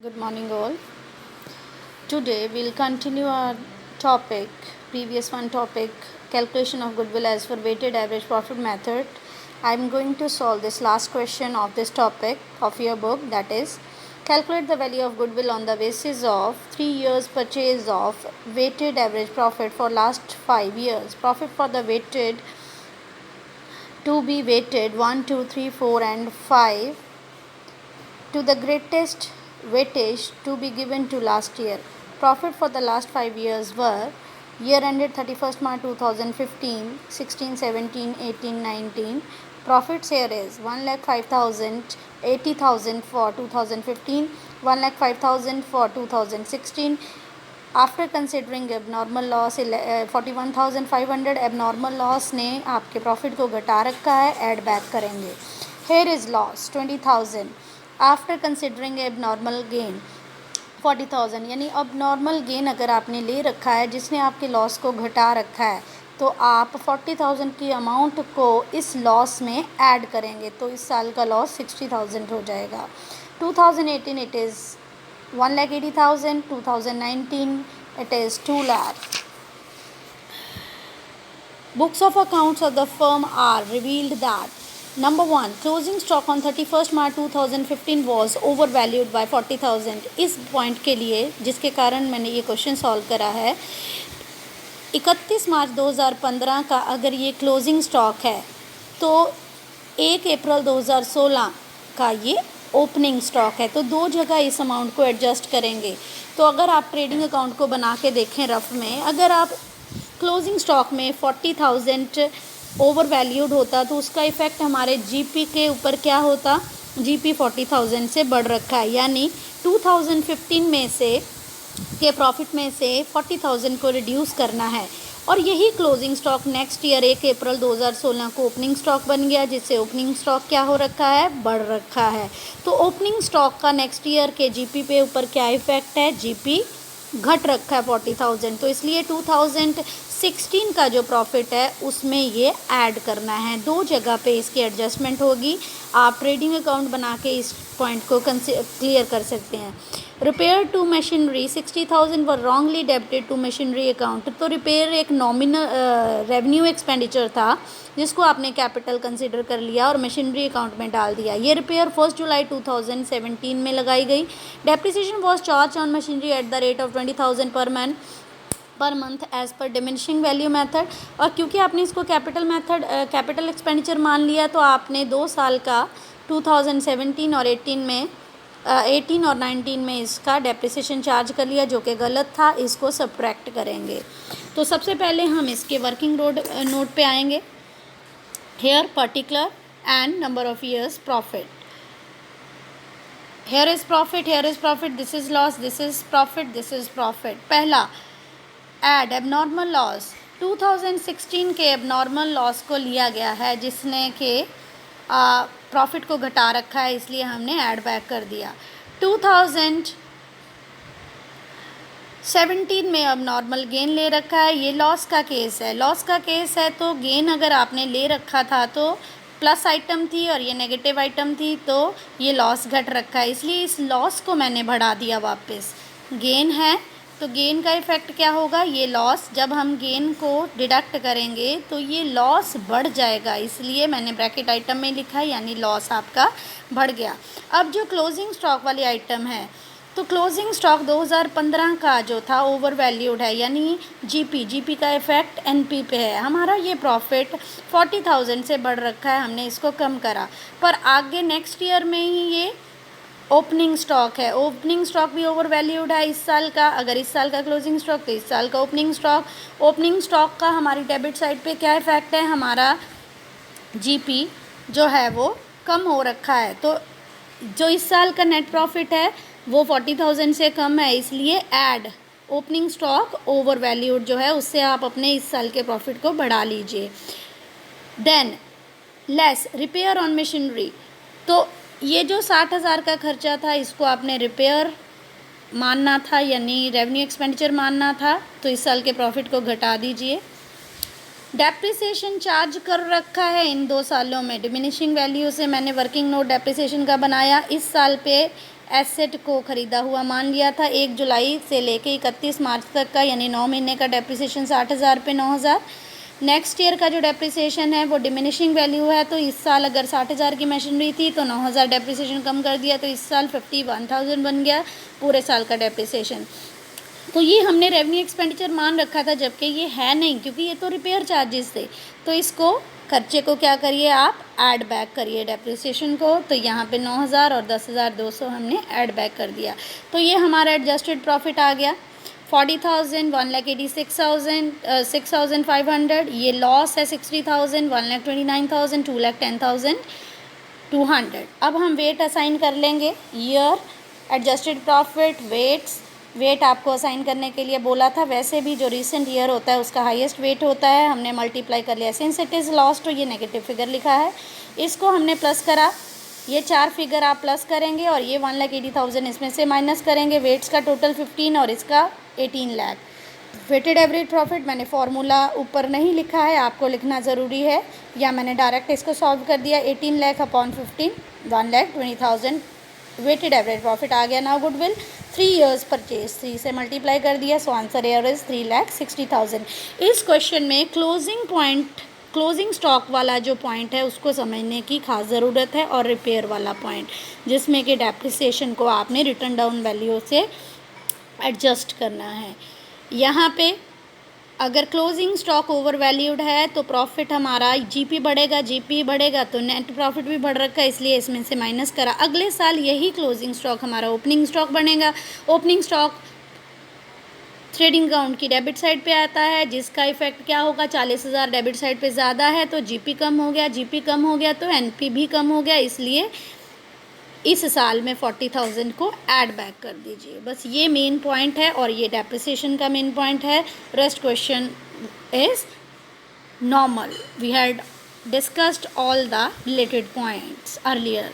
Good morning, all. Today we'll continue our topic, previous one topic, calculation of goodwill as for weighted average profit method. I'm going to solve this last question of this topic of your book, that is, calculate the value of goodwill on the basis of 3 years purchase of weighted average profit for last 5 years. Profit for the weighted to be weighted 1, 2, 3, 4 and 5 to the greatest weightage to be given to last year. Profit for the last 5 years were year ended 31st March 2015, 16, 17, 18, 19. Profits here is 1,05,000, 80,000 for 2015, 1,05,000 for 2016. After considering abnormal loss 41,500 abnormal loss ने आपके profit को घटा रखा है, add back करेंगे. Here is loss 20,000 after considering abnormal gain 40,000. यानी अब normal gain अगर आपने ले रखा है जिसने आपके लॉस को घटा रखा है तो आप 40,000 की अमाउंट को इस लॉस में ऐड करेंगे तो इस साल का लॉस 60,000 हो जाएगा. 2018 it is 1,80,000. 2019 it is 2 lakh. Books of accounts of the firm are revealed that number 1, closing stock on 31st March 2015 was overvalued by 40,000. इस पॉइंट के लिए जिसके कारण मैंने ये क्वेश्चन सॉल्व करा है, 31 मार्च 2015 का अगर ये क्लोजिंग स्टॉक है तो 1 अप्रैल 2016 का ये ओपनिंग स्टॉक है. तो दो जगह इस अमाउंट को एडजस्ट करेंगे. तो अगर आप ट्रेडिंग अकाउंट को बना के देखें रफ में, अगर आप क्लोजिंग स्टॉक में 40,000 ओवर वैल्यूड होता तो उसका इफ़ेक्ट हमारे जीपी के ऊपर क्या होता, जीपी 40,000 से बढ़ रखा है. यानी 2015 में से के प्रॉफिट में से 40,000 को रिड्यूस करना है. और यही क्लोजिंग स्टॉक नेक्स्ट ईयर 1 अप्रैल 2016 को ओपनिंग स्टॉक बन गया, जिससे ओपनिंग स्टॉक क्या हो रखा है, बढ़ रखा है. तो ओपनिंग स्टॉक का नेक्स्ट ईयर के जीपी पे ऊपर क्या इफेक्ट है, जीपी घट रखा है 40,000. तो इसलिए 2016 का जो प्रॉफिट है उसमें ये ऐड करना है. दो जगह पे इसकी एडजस्टमेंट होगी. आप ट्रेडिंग अकाउंट बना के इस पॉइंट को क्लियर कर सकते हैं. Repair to machinery 60,000 were wrongly debited to machinery account. तो रिपेयर एक नॉमिनल रेवेन्यू एक्सपेंडिचर था जिसको आपने कैपिटल कंसिडर कर लिया और मशीनरी अकाउंट में डाल दिया. ये रिपेयर 1 जुलाई 2017 में लगाई गई. Depreciation was charge on machinery at the rate of 20,000 per month as per diminishing value method. और क्योंकि आपने इसको कैपिटल एक्सपेंडिचर मान लिया तो आपने 2 साल का 2017 और 18 और 19 में इसका डेप्रिसिएशन चार्ज कर लिया, जो कि गलत था. इसको सब्ट्रैक्ट करेंगे. तो सबसे पहले हम इसके वर्किंग नोट पे आएंगे. Here particular and number of years profit. Here is profit, this is loss, this is profit, this is profit. पहला ऐड एबनॉर्मल लॉस. 2016 के एबनॉर्मल लॉस को लिया गया है जिसने के प्रॉफिट को घटा रखा है, इसलिए हमने ऐड बैक कर दिया. 2017 में अब नॉर्मल गेन ले रखा है. ये लॉस का केस है. तो गेन अगर आपने ले रखा था तो प्लस आइटम थी और ये नेगेटिव आइटम थी, तो ये लॉस घट रखा है, इसलिए इस लॉस को मैंने बढ़ा दिया वापस. गेन है तो गेन का इफ़ेक्ट क्या होगा, ये लॉस. जब हम गेन को डिडक्ट करेंगे तो ये लॉस बढ़ जाएगा, इसलिए मैंने ब्रैकेट आइटम में लिखा है, यानी लॉस आपका बढ़ गया. अब जो क्लोजिंग स्टॉक वाली आइटम है, तो क्लोजिंग स्टॉक 2015 का जो था ओवर वैल्यूड है, यानी जीपी का इफ़ेक्ट एनपी पे है. हमारा ये प्रॉफिट 40,000 से बढ़ रखा है, हमने इसको कम करा. पर आगे नेक्स्ट ईयर में ही ये ओपनिंग स्टॉक है, ओपनिंग स्टॉक भी ओवर वैल्यूड है इस साल का. अगर इस साल का क्लोजिंग स्टॉक तो इस साल का ओपनिंग स्टॉक का हमारी डेबिट साइड पे क्या इफ़ेक्ट है, हमारा जीपी जो है वो कम हो रखा है. तो जो इस साल का नेट प्रॉफिट है वो 40,000 से कम है, इसलिए add opening stock over valued जो है उससे आप अपने इस साल के प्रॉफिट को बढ़ा लीजिए. Than less repair on machinery. तो ये जो 60,000 का खर्चा था इसको आपने रिपेयर मानना था, यानी रेवेन्यू एक्सपेंडिचर मानना था, तो इस साल के प्रॉफिट को घटा दीजिए. डेप्रिसिएशन चार्ज कर रखा है इन 2 सालों में डिमिनिशिंग वैल्यू से. मैंने वर्किंग नोट डेप्रिसिएशन का बनाया. इस साल पे एसेट को ख़रीदा हुआ मान लिया था। 1 जुलाई से लेके 31 मार्च तक का यानी 9 महीने का डेप्रिसिएशन 60,000 पे 9,000। नेक्स्ट ईयर का जो डेप्रिसिएशन है वो डिमिनिशिंग वैल्यू है, तो इस साल अगर 60,000 की मशीनरी थी तो 9,000 डेप्रिसिएशन कम कर दिया, तो इस साल 51,000 बन गया पूरे साल का डेप्रिसिएशन। तो ये हमने रेवेन्यू एक्सपेंडिचर मान रखा था, जबकि ये है नहीं, क्योंकि ये तो रिपेयर चार्जेस थे। तो इसको खर्चे को क्या करिए आप, ऐड बैक करिए डेप्रिसिएशन को। तो यहाँ पे 9,000 और 10,200 हमने ऐड बैक कर दिया। तो ये हमारा एडजस्टेड प्रॉफिट आ गया 40,000, 1,86,000, 6,500। ये लॉस है 60,000, 1,29,000, 2,10,200। अब हम वेट असाइन कर लेंगे। ईयर, एडजस्टेड प्रॉफिट, वेट आपको असाइन करने के लिए बोला था। वैसे भी जो रीसेंट ईयर होता है उसका हाईएस्ट वेट होता है, हमने मल्टीप्लाई कर लिया। सिंस इट इज़ लॉस तो ये नेगेटिव फिगर लिखा है, इसको हमने प्लस करा। ये 4 फिगर आप प्लस करेंगे और ये 1,80,000 इसमें से माइनस करेंगे। वेट्स का टोटल 15 और इसका 18 लाख। वेटेड एवरेज प्रॉफिट मैंने फार्मूला ऊपर नहीं लिखा है, आपको लिखना ज़रूरी है, या मैंने डायरेक्ट इसको सॉल्व कर दिया। 18 lakh upon 15, 1,20,000 weighted average profit आ गया। नाउ गुडविल 3 ईयर्स परचेज, 3 से मल्टीप्लाई कर दिया, सो आंसर ईयर इज़ 3,60,000। इस क्वेश्चन में क्लोजिंग स्टॉक वाला जो पॉइंट है उसको समझने की खास ज़रूरत है, और रिपेयर वाला पॉइंट जिसमें कि डेप्रिसिएशन को आपने रिटर्न डाउन वैल्यू से एडजस्ट करना है। यहाँ पे अगर क्लोजिंग स्टॉक ओवर वैल्यूड है तो प्रॉफिट हमारा जीपी बढ़ेगा तो नेट प्रॉफिट भी बढ़ रखा है, इसलिए इसमें से माइनस करा। अगले साल यही क्लोजिंग स्टॉक हमारा ओपनिंग स्टॉक बनेगा। ओपनिंग स्टॉक ट्रेडिंग अकाउंट की डेबिट साइड पे आता है, जिसका इफेक्ट क्या होगा, 40,000 डेबिट साइड पे ज़्यादा है तो जीपी कम हो गया तो एनपी भी कम हो गया, इसलिए इस साल में 40,000 को ऐड बैक कर दीजिए। बस ये मेन पॉइंट है और ये डेप्रिसिएशन का मेन पॉइंट है। Rest question is normal. We had discussed all the related points earlier.